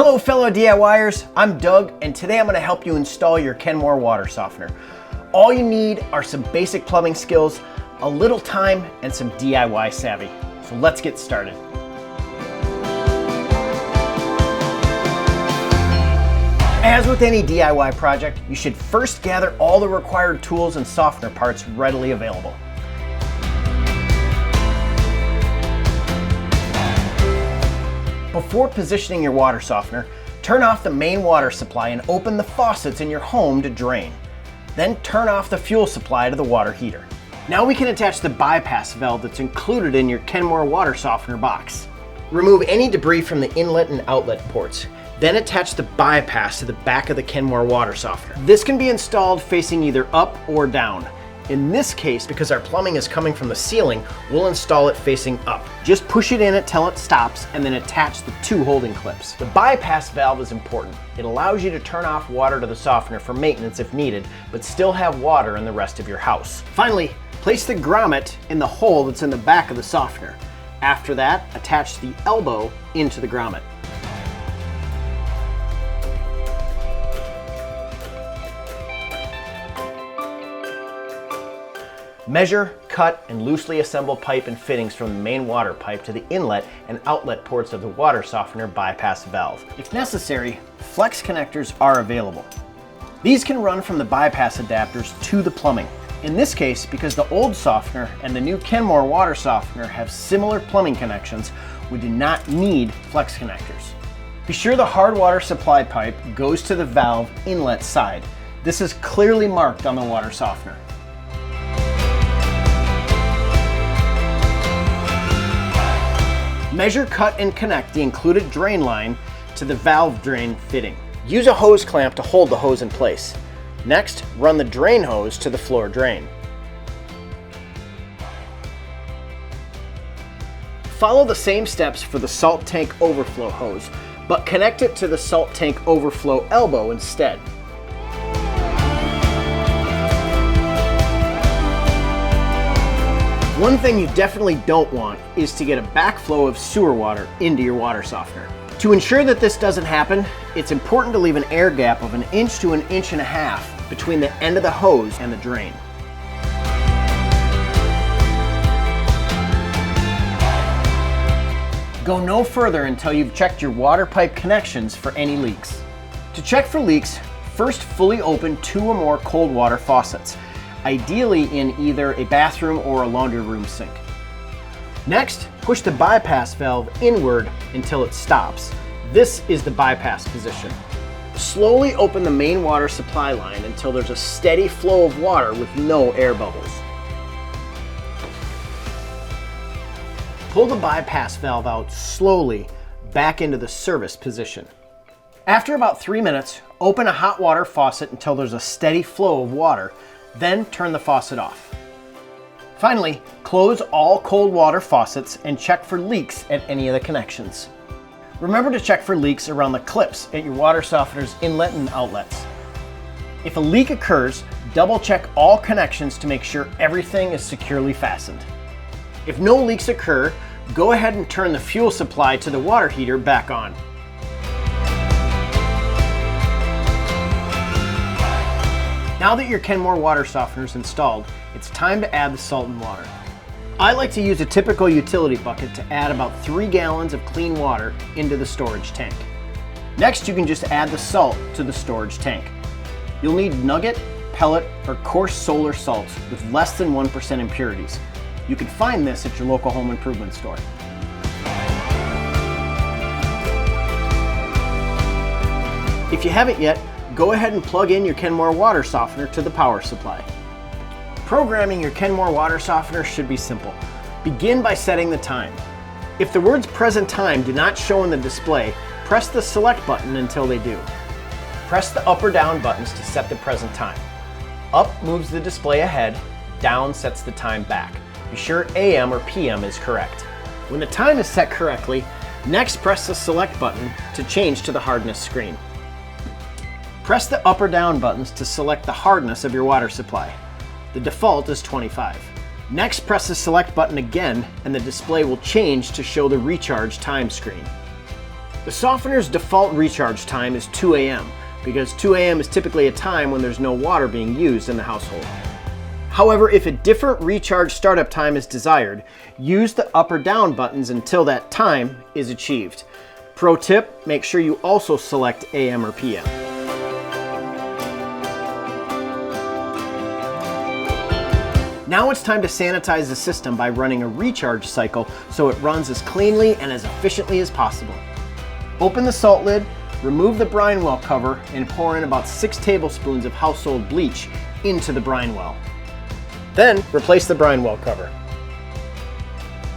Hello fellow DIYers, I'm Doug and today I'm going to help you install your Kenmore water softener. All you need are some basic plumbing skills, a little time, and some DIY savvy. So let's get started. As with any DIY project, you should first gather all the required tools and softener parts readily available. Before positioning your water softener, turn off the main water supply and open the faucets in your home to drain. Then turn off the fuel supply to the water heater. Now we can attach the bypass valve that's included in your Kenmore water softener box. Remove any debris from the inlet and outlet ports. Then attach the bypass to the back of the Kenmore water softener. This can be installed facing either up or down. In this case, because our plumbing is coming from the ceiling, we'll install it facing up. Just push it in until it stops and then attach the two holding clips. The bypass valve is important. It allows you to turn off water to the softener for maintenance if needed, but still have water in the rest of your house. Finally, place the grommet in the hole that's in the back of the softener. After that, attach the elbow into the grommet. Measure, cut, and loosely assemble pipe and fittings from the main water pipe to the inlet and outlet ports of the water softener bypass valve. If necessary, flex connectors are available. These can run from the bypass adapters to the plumbing. In this case, because the old softener and the new Kenmore water softener have similar plumbing connections, we do not need flex connectors. Be sure the hard water supply pipe goes to the valve inlet side. This is clearly marked on the water softener. Measure, cut, and connect the included drain line to the valve drain fitting. Use a hose clamp to hold the hose in place. Next, run the drain hose to the floor drain. Follow the same steps for the salt tank overflow hose, but connect it to the salt tank overflow elbow instead. One thing you definitely don't want is to get a backflow of sewer water into your water softener. To ensure that this doesn't happen, it's important to leave an air gap of 1 inch to 1.5 inches between the end of the hose and the drain. Go no further until you've checked your water pipe connections for any leaks. To check for leaks, first fully open 2 or more cold water faucets, ideally in either a bathroom or a laundry room sink. Next, push the bypass valve inward until it stops. This is the bypass position. Slowly open the main water supply line until there's a steady flow of water with no air bubbles. Pull the bypass valve out slowly back into the service position. After about 3 minutes, open a hot water faucet until there's a steady flow of water. Then turn the faucet off. Finally, close all cold water faucets and check for leaks at any of the connections. Remember to check for leaks around the clips at your water softener's inlet and outlets. If a leak occurs, double check all connections to make sure everything is securely fastened. If no leaks occur, go ahead and turn the fuel supply to the water heater back on. Now that your Kenmore water softener is installed, it's time to add the salt and water. I like to use a typical utility bucket to add about 3 gallons of clean water into the storage tank. Next, you can just add the salt to the storage tank. You'll need nugget, pellet, or coarse solar salts with less than 1% impurities. You can find this at your local home improvement store. If you haven't yet, go ahead and plug in your Kenmore water softener to the power supply. Programming your Kenmore water softener should be simple. Begin by setting the time. If the words present time do not show in the display, press the select button until they do. Press the up or down buttons to set the present time. Up moves the display ahead, down sets the time back. Be sure AM or PM is correct. When the time is set correctly, next press the select button to change to the hardness screen. Press the up or down buttons to select the hardness of your water supply. The default is 25. Next, press the select button again and the display will change to show the recharge time screen. The softener's default recharge time is 2 a.m. because 2 a.m. is typically a time when there's no water being used in the household. However, if a different recharge startup time is desired, use the up or down buttons until that time is achieved. Pro tip, make sure you also select AM or PM. Now it's time to sanitize the system by running a recharge cycle so it runs as cleanly and as efficiently as possible. Open the salt lid, remove the brine well cover, and pour in about 6 tablespoons of household bleach into the brine well. Then replace the brine well cover.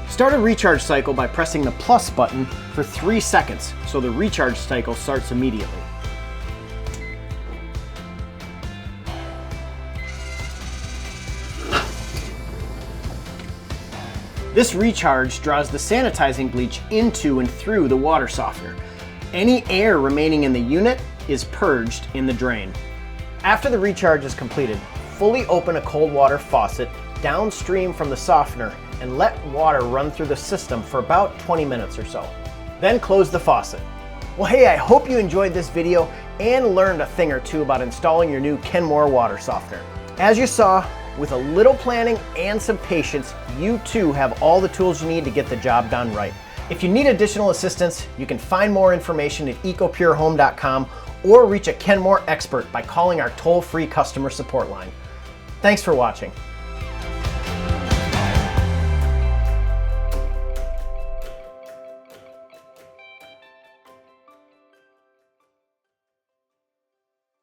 Start a recharge cycle by pressing the plus button for 3 seconds so the recharge cycle starts immediately. This recharge draws the sanitizing bleach into and through the water softener. Any air remaining in the unit is purged in the drain. After the recharge is completed, fully open a cold water faucet downstream from the softener and let water run through the system for about 20 minutes or so. Then close the faucet. Well, hey, I hope you enjoyed this video and learned a thing or two about installing your new Kenmore water softener. As you saw, with a little planning and some patience, you too have all the tools you need to get the job done right. If you need additional assistance, you can find more information at ecopurehome.com or reach a Kenmore expert by calling our toll-free customer support line. Thanks for watching.